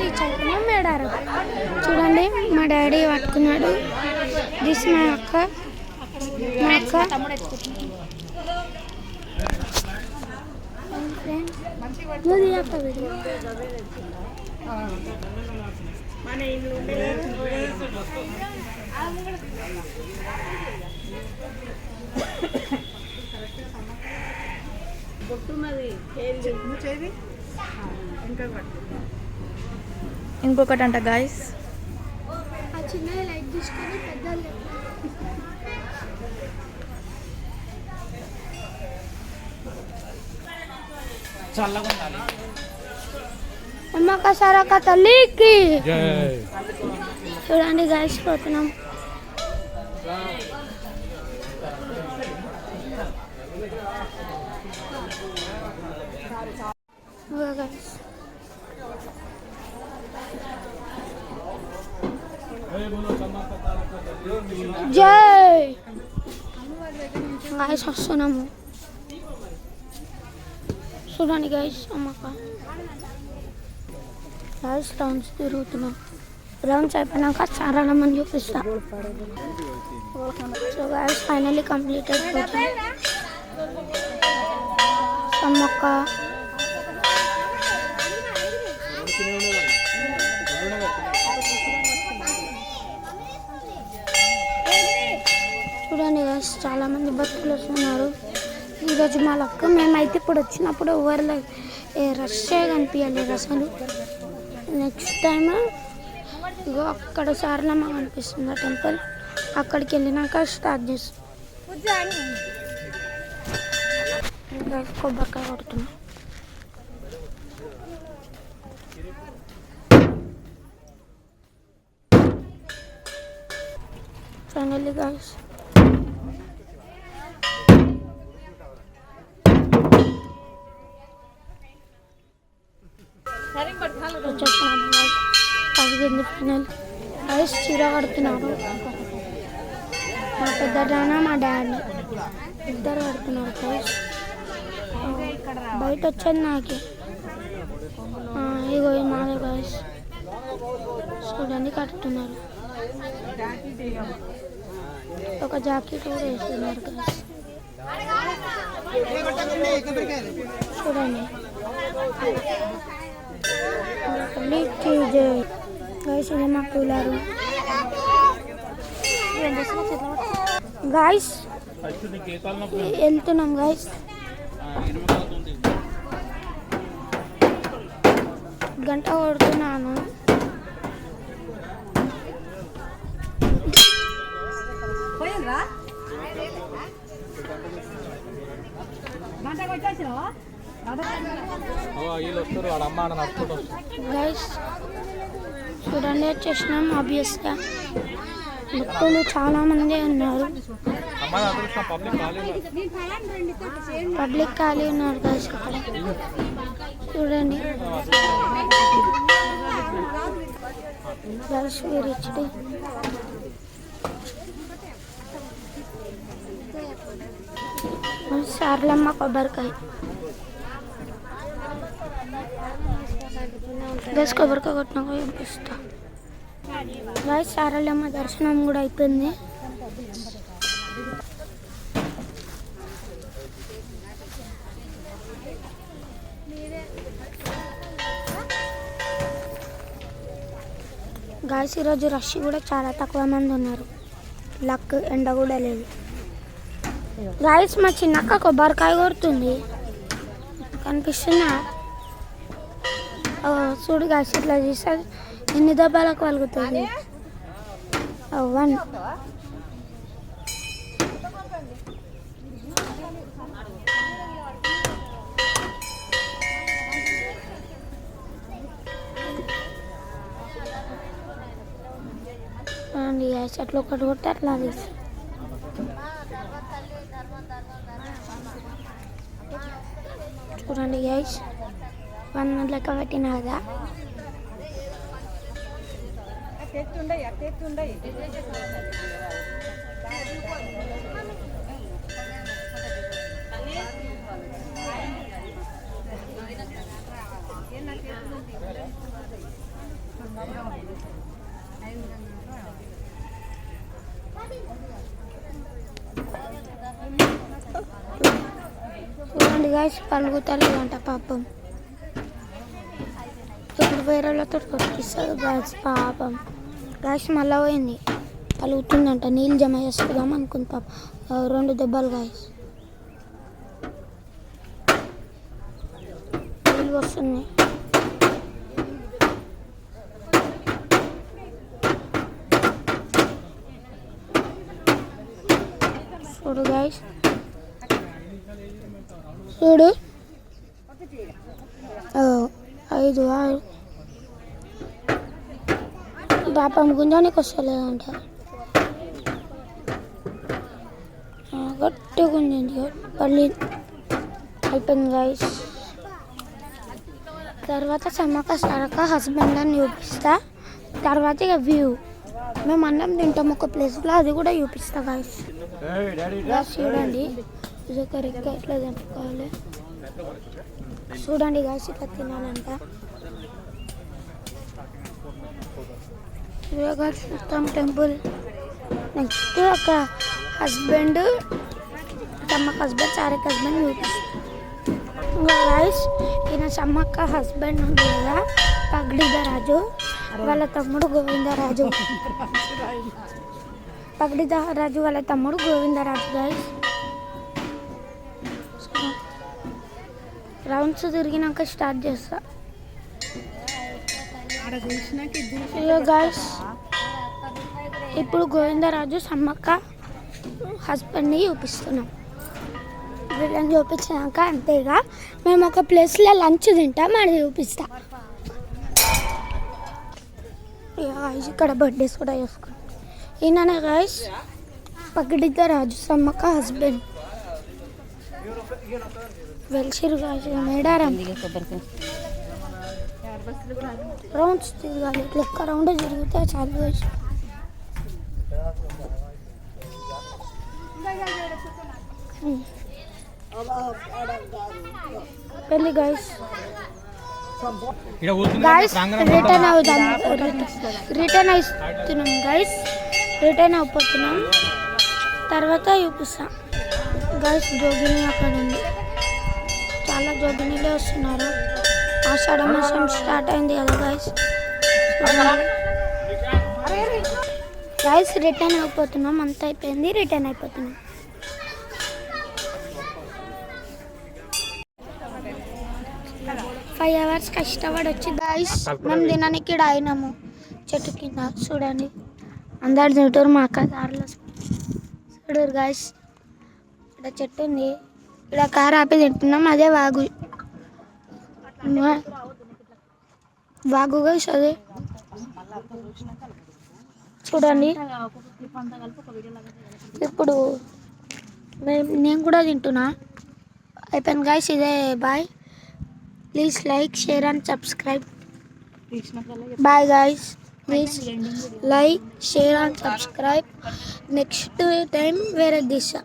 Reach అవుతున్నాం మేడారం. చూడండి మా డాడీ పట్టుకున్నాడు. దిస్ మా అక్క ఇంకొకటి అంట గాయస్. చిన్న లైట్ తీసుకొని పెద్ద అమ్మక సరక తల్లికి చూడండి గాయస్ పోతున్నాం. జై గాయస్ వస్తున్నాము. చూడండి గాయస్ అమ్మక గాయస్ రౌండ్స్ తిరుగుతున్నాం. రౌండ్స్ అయిపోయినాక చారాణమని చూపిస్తా. సో గాయస్ ఫైనల్లీ కంప్లీటెడ్ అమ్మక్క. చూడండి గాయస్ చాలా మంది భక్తులు వస్తున్నారు ఈరోజు మా లక్క. మేమైతే ఇప్పుడు వచ్చినప్పుడు ఎవరిలో రష్ కనిపించలేదు అసలు. నెక్స్ట్ టైం ఇగో అక్కడ సారలమ్మ కనిపిస్తుంది ఆ టెంపుల్, అక్కడికి వెళ్ళినాక స్టార్ట్ చేస్తాం. కొబ్బరికాయ కొడుతున్నాం. ఫైనల్లీ గాయ్స్ తగ్గింది. ఫైనల్ గాయ్స్ చీర కడుతున్నారు. మా పెద్ద నాన్న మా డాడీ ఇద్దరు కడుతున్నారు గాయ్స్. బయట వచ్చేది నాకే. ఇగో మాదే గాయ్స్ చూడండి కట్టుతున్నారు. ఒక జాకెట్ కూడా వేస్తున్నారు గాయ్స్ చూడండి. గాయ్స్ ఇది మా కూలరు. గాయ్స్ వెళ్తున్నాం గాయ్స్. గంట కొడుతున్నాను. గైస్ చూడండి వచ్చేసినాం. ఆబ్వియస్గా భక్తులు చాలా మంది ఉన్నారు. పబ్లిక్ ఖాళీ ఉన్నారు గైస్ అక్కడ చూడండి. గైస్ రీచ్డ్ సారలమ్మ కొబ్బరికాయ. గైస్ కొబ్బరికాయ కొట్టినాక చూపిస్తా. గైస్ సారలమ్మ దర్శనం కూడా అయిపోయింది. గాయస్ ఈరోజు రష్ కూడా చాలా తక్కువ మంది ఉన్నారు. లక్ ఎండ కూడా లేదు. గాయస్ మా చిన్నక్క కొబ్బరికాయ కొడుతుంది కనిపిస్తున్నా. చూడు గాయస్ ఇట్లా చేస్తే ఎన్ని దెబ్బలకు కలుగుతుంది. 1 అండి గాయస్ అట్లా ఒకటి కొట్టి అట్లా తీసి చూడండి గైస్ 1 లెక్క పెట్టిన కదా. గాయస్ పలుకుతలేదంట పాపం. ఇప్పుడు వేరే వాళ్ళతో కొట్టిస్తుంది గాయస్ పాపం. గాయస్ మళ్ళా పోయింది, పలుకుతుందంట. నీళ్ళు జమ చేసుకుందాం అనుకుంది పాప. 2 దెబ్బలు గాయస్. నీళ్ళు వస్తున్నాయి. చూడు గాయస్, చూడు 5 6 పాపం గుంజానికి వస్తలేదంట. గట్టి గుంజింది, పల్లి అయిపోయింది గాయస్. తర్వాత సమ్మక్క సారక్క హస్బెండ్ అని చూపిస్తా. తర్వాత ఇక వ్యూ మేము అన్నం తింటాం ఒక ప్లేస్లో, అది కూడా చూపిస్తా గాయస్. చూడండి ఇది ఒక రెక్క ఎట్లా తింటుకోవాలి చూడండి గాయస్. ఇట్లా తినాలంట. మొత్తం టెంపుల్. నెక్స్ట్ ఒక husband, Sammakka husband, Sarakka husband చూపిస్తాం గాయస్. ఈయన సమ్మక్క హస్బెండ్ ఉంది కదా, పగడిదరాజు. వాళ్ళ తమ్ముడు గోవిందరాజు. పగడిదరాజు వాళ్ళ తమ్ముడు గోవిందరాజు గాయస్. రౌండ్స్ తిరిగినాక స్టార్ట్ చేస్తా గాయస్. ఇప్పుడు గోవిందరాజు సమ్మక్క హస్బెండ్ని చూపిస్తున్నాం. వీళ్ళని చూపించాక అంతేగా మేము ఒక ప్లేస్లో లంచ్ తింటాం, అది చూపిస్తా. ఇక్కడ బర్త్డేస్ కూడా చేసుకుంటాం. ఈయననే గాయస్ పగడిదరాజు సమ్మక్క హస్బెండ్. వెలిసిరు గాయస్. మేడారం రౌండ్స్ తిరగాలి. ఇట్లా ఒక్క రౌండ్ తిరిగితే చాలు గాయస్. పెళ్ళి గాయస్. రిటర్న్ అవుతాం. రిటర్న్ అవుతున్నాం గాయస్. రిటర్న్ అయిపోతున్నాం. తర్వాత చూపిస్తాం గాయస్. జోగిని అక్కడ ఉంది. చాలా జోగినీలే వస్తున్నారు. ఆషాఢ మాసం స్టార్ట్ అయింది కదా గాయస్. గాయస్ రిటర్న్ అయిపోతున్నాం. అంత అయిపోయింది, రిటర్న్ అయిపోతున్నాం. ఫైవ్ అవర్స్ కష్టపడి వచ్చి గాయస్ మేము తినడానికి ఇక్కడ అయినాము చెట్టు కింద. చూడండి అందరు తింటారు, మా అక్క కారులో చూడరు గాయస్. ఇక్కడ చెట్టు ఉంది, ఇక్కడ కారు ఆపి తింటున్నాం. అదే వాగు. వాగు గాయస్ అదే. చూడండి ఇప్పుడు నేను కూడా తింటున్నా. అయిపోయింది గాయస్. ఇదే bye. Please like, share and subscribe. Bye guys. Please like, share and subscribe. Next time వేరే దిశ.